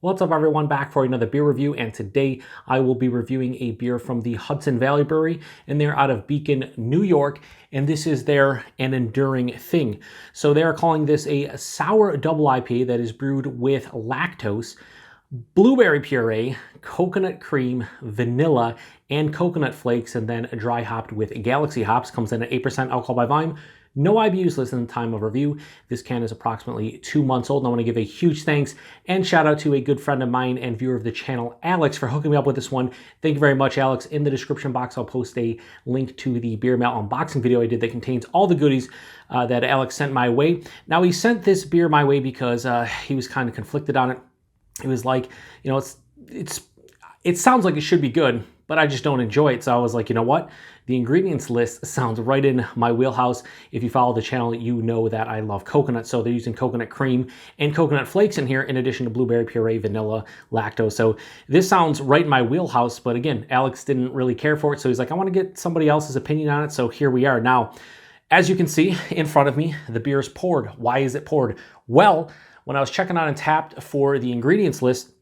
What's up everyone, back for another beer review, and today I will be reviewing a beer from the Hudson Valley Brewery, and they're out of Beacon, New York, and this is their An Enduring Thing. So they are calling this a Sour Double IPA that is brewed with lactose, blueberry puree, coconut cream, vanilla, and coconut flakes, and then dry hopped with Galaxy hops. Comes in at 8% alcohol by volume. No IBUs listed in the time of review. This can is approximately 2 months old, and I want to give a huge thanks and shout out to a good friend of mine and viewer of the channel, Alex, for hooking me up with this one. Thank you very much, Alex. In the description box, I'll post a link to the beer mail unboxing video I did that contains all the goodies that Alex sent my way. Now, he sent this beer my way because he was kind of conflicted on it. He was like, you know, it sounds like it should be good, but I just don't enjoy it. So I was like, you know what? The ingredients list sounds right in my wheelhouse. If you follow the channel, you know that I love coconut. So they're using coconut cream and coconut flakes in here, in addition to blueberry puree, vanilla, lactose. So this sounds right in my wheelhouse. But again, Alex didn't really care for it. So he's like, I want to get somebody else's opinion on it. So here we are. Now, as you can see in front of me, the beer is poured. Why is it poured? Well, when I was checking on Untapped for the ingredients list,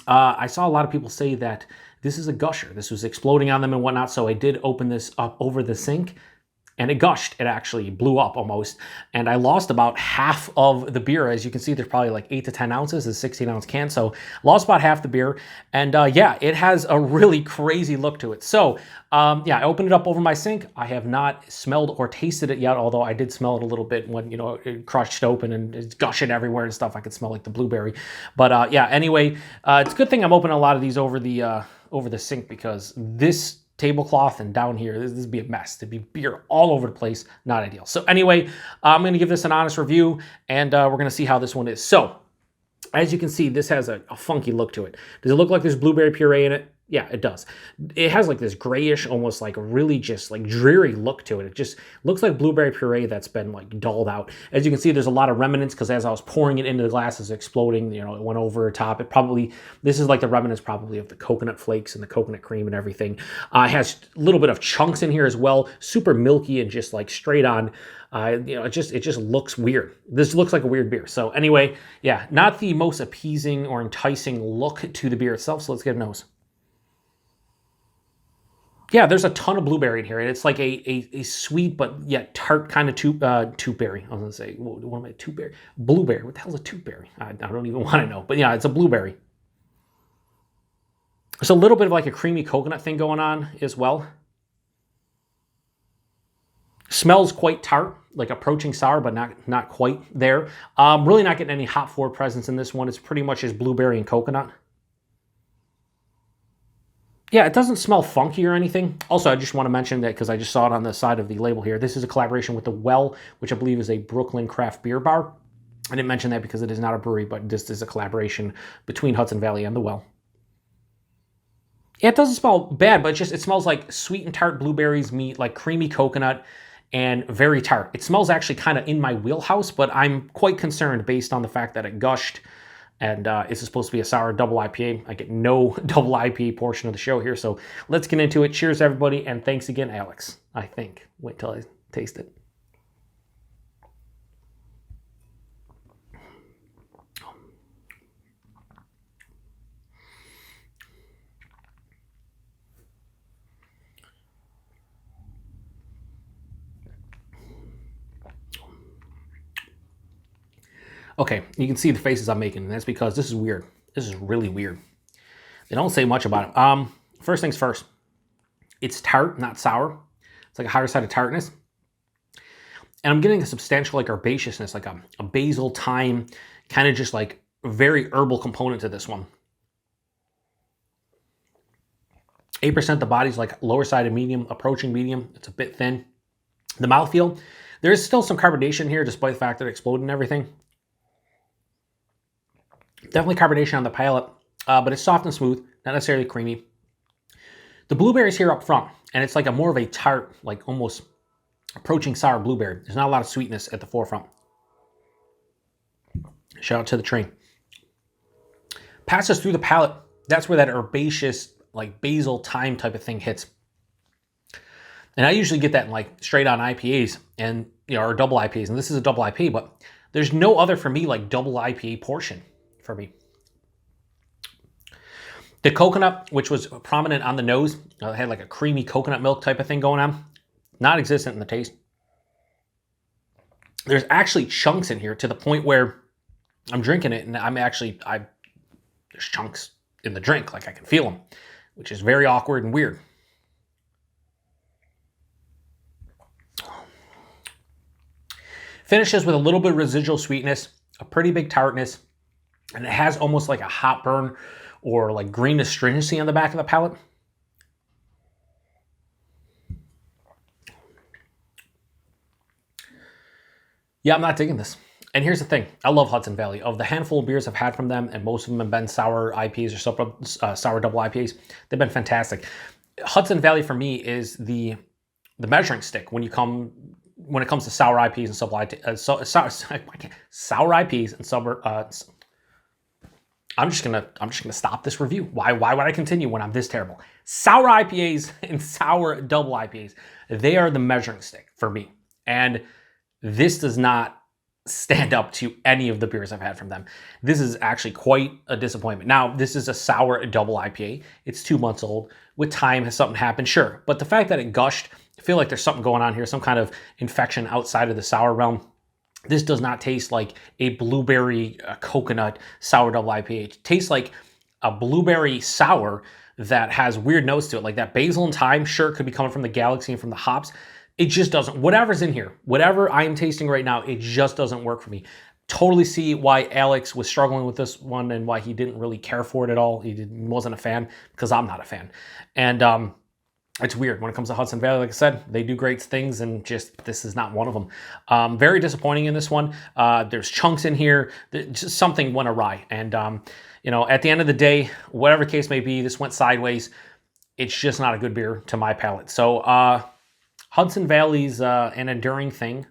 I saw a lot of people say that this is a gusher. This was exploding on them and whatnot, so I did open this up over the sink, and it gushed. It actually blew up almost, and I lost about half of the beer. As you can see, there's probably like 8 to 10 ounces, a 16-ounce can, so lost about half the beer, and yeah, it has a really crazy look to it. So yeah, I opened it up over my sink. I have not smelled or tasted it yet, although I did smell it a little bit when, you know, it crushed open and it's gushing everywhere and stuff. I could smell like the blueberry, but yeah, anyway, it's a good thing I'm opening a lot of these over the sink, because this tablecloth and down here, this would be a mess. There'd be beer all over the place. Not ideal. So anyway, I'm going to give this an honest review, and we're going to see how this one is. So as you can see, this has a funky look to it. Does it look like there's blueberry puree in it? Yeah, it does. It has like this grayish, almost like really just like dreary look to it. It just looks like blueberry puree that's been like dulled out. As you can see, there's a lot of remnants, because as I was pouring it into the glass, it's exploding, you know, it went over the top. This is like the remnants probably of the coconut flakes and the coconut cream and everything. It has a little bit of chunks in here as well, super milky and just like straight on. You know, it just looks weird. This looks like a weird beer. So anyway, yeah, not the most appeasing or enticing look to the beer itself. So let's get a nose. Yeah, there's a ton of blueberry in here, and it's like a sweet but yet tart kind of berry. I was gonna say, what am I, berry? Blueberry. What the hell is a berry? I don't even want to know. But yeah, it's a blueberry. There's a little bit of like a creamy coconut thing going on as well. Smells quite tart, like approaching sour, but not quite there. Really not getting any hop forward presence in this one. It's pretty much just blueberry and coconut. Yeah, it doesn't smell funky or anything. Also, I just want to mention that, because I just saw it on the side of the label here, this is a collaboration with The Well, which I believe is a Brooklyn craft beer bar. I didn't mention that because it is not a brewery, but this is a collaboration between Hudson Valley and The Well. Yeah, it doesn't smell bad, but it smells like sweet and tart blueberries meet like creamy coconut and very tart. It smells actually kind of in my wheelhouse, but I'm quite concerned based on the fact that it gushed. And this is supposed to be a sour double IPA. I get no double IPA portion of the show here, so let's get into it. Cheers, everybody, and thanks again, Alex, I think. Wait till I taste it. Okay, you can see the faces I'm making, and that's because this is weird. This is really weird. They don't say much about it. First things first, it's tart, not sour. It's like a higher side of tartness. And I'm getting a substantial like herbaceousness, like a basil, thyme, kind of just like very herbal component to this one. 8% the body's like lower side of medium, approaching medium. It's a bit thin. The mouthfeel, there's still some carbonation here, despite the fact that it exploded and everything. Definitely carbonation on the palate, but it's soft and smooth, not necessarily creamy. The blueberries here up front, and it's like a more of a tart, like almost approaching sour blueberry. There's not a lot of sweetness at the forefront. Shout out to the train. Passes through the palate. That's where that herbaceous, like basil, thyme type of thing hits. And I usually get that in like straight on IPAs and, you know, or double IPAs. And this is a double IPA, but there's no other for me like double IPA portion for me. The coconut, which was prominent on the nose, had like a creamy coconut milk type of thing going on, not existent in the taste. There's actually chunks in here to the point where I'm drinking it and there's chunks in the drink, like I can feel them, which is very awkward and weird. Finishes with a little bit of residual sweetness, a pretty big tartness, and it has almost like a hot burn or like green astringency on the back of the palate. Yeah, I'm not digging this. And here's the thing. I love Hudson Valley. Of the handful of beers I've had from them, and most of them have been sour IPAs or sour double IPAs, they've been fantastic. Hudson Valley for me is the measuring stick when it comes to sour IPAs and sour IPAs and I'm just gonna stop this review. Why would I continue when I'm this terrible? Sour IPAs and sour double IPAs, they are the measuring stick for me. And this does not stand up to any of the beers I've had from them. This is actually quite a disappointment. Now, this is a sour double IPA. It's 2 months old. With time, has something happened? Sure. But the fact that it gushed, I feel like there's something going on here, some kind of infection outside of the sour realm. This does not taste like a blueberry coconut sour double IPA. It tastes like a blueberry sour that has weird notes to it. Like that basil and thyme, sure, could be coming from the galaxy and from the hops. It just doesn't. Whatever's in here, whatever I am tasting right now, it just doesn't work for me. Totally see why Alex was struggling with this one and why he didn't really care for it at all. He wasn't a fan, because I'm not a fan. And it's weird when it comes to Hudson Valley. Like I said, they do great things, and just this is not one of them. Very disappointing in this one. There's chunks in here. Just something went awry. And at the end of the day, whatever case may be, this went sideways. It's just not a good beer to my palate. So Hudson Valley's an enduring thing.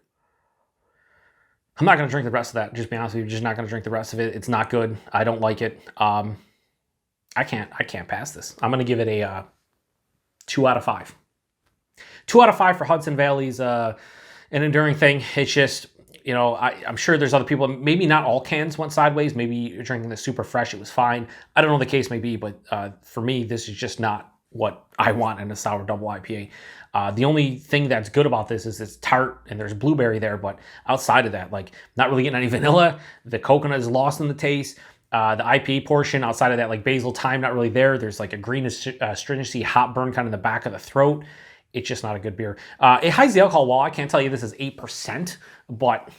I'm not going to drink the rest of that. Just be honest with you, just not going to drink the rest of it. It's not good. I don't like it. I can't pass this. I'm going to give it a 2 out of 5. 2 out of 5 for Hudson Valley's an enduring thing. It's just, I'm sure there's other people. Maybe not all cans went sideways. Maybe you're drinking this super fresh. It was fine. I don't know what the case may be, but for me, this is just not what I want in a sour double IPA. The only thing that's good about this is it's tart and there's blueberry there, but outside of that, like not really getting any vanilla. The coconut is lost in the taste. The IPA portion outside of that, like basil thyme, not really there. There's like a green astringency hot burn kind of in the back of the throat. It's just not a good beer. It hides the alcohol well. I can't tell you this is 8%, but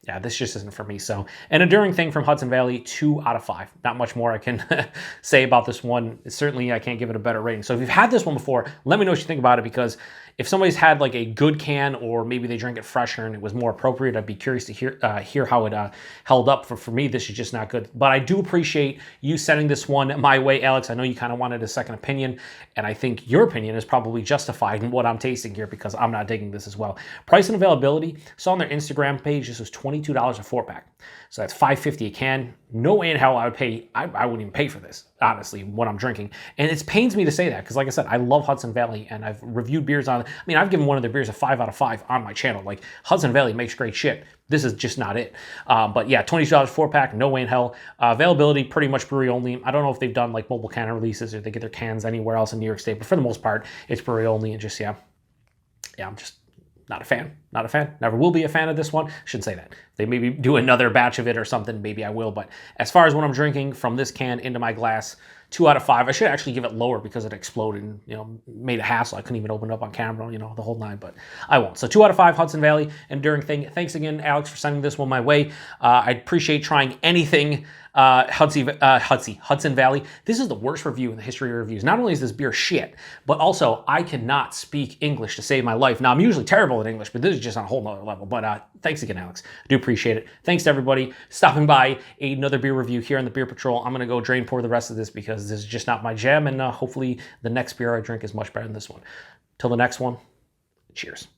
yeah, this just isn't for me. So an enduring thing from Hudson Valley, 2 out of 5. Not much more I can say about this one. Certainly, I can't give it a better rating. So if you've had this one before, let me know what you think about it, because if somebody's had like a good can, or maybe they drank it fresher and it was more appropriate, I'd be curious to hear how it held up. For me, this is just not good. But I do appreciate you sending this one my way, Alex. I know you kind of wanted a second opinion, and I think your opinion is probably justified in what I'm tasting here, because I'm not digging this as well. Price and availability. Saw on their Instagram page, this was $22 a 4-pack. So that's $5.50 a can. No way in hell I would pay. I wouldn't even pay for this, honestly, what I'm drinking. And it pains me to say that, because like I said, I love Hudson Valley, and I've reviewed beers on. I mean, I've given one of their beers a 5 out of 5 on my channel. Like, Hudson Valley makes great shit. This is just not it. But yeah, $22 4-pack, no way in hell. Availability, pretty much brewery only. I don't know if they've done like mobile can releases, or they get their cans anywhere else in New York State, but for the most part, it's brewery only. And just, yeah, I'm just not a fan. Not a fan. Never will be a fan of this one. Shouldn't say that. If they maybe do another batch of it or something, maybe I will. But as far as what I'm drinking from this can into my glass, 2 out of 5. I should actually give it lower, because it exploded and, made a hassle. I couldn't even open it up on camera, the whole 9, but I won't. So 2 out of 5, Hudson Valley, enduring thing. Thanks again, Alex, for sending this one my way. I appreciate trying anything Hudson Valley. This is the worst review in the history of reviews. Not only is this beer shit, but also I cannot speak English to save my life. Now, I'm usually terrible at English, but this is just on a whole nother level. But thanks again, Alex. I do appreciate it. Thanks to everybody stopping by another beer review here on the Beer Patrol. I'm going to go drain pour the rest of this, because this is just not my jam, and hopefully the next beer I drink is much better than this one. Till the next one, cheers.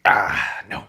No.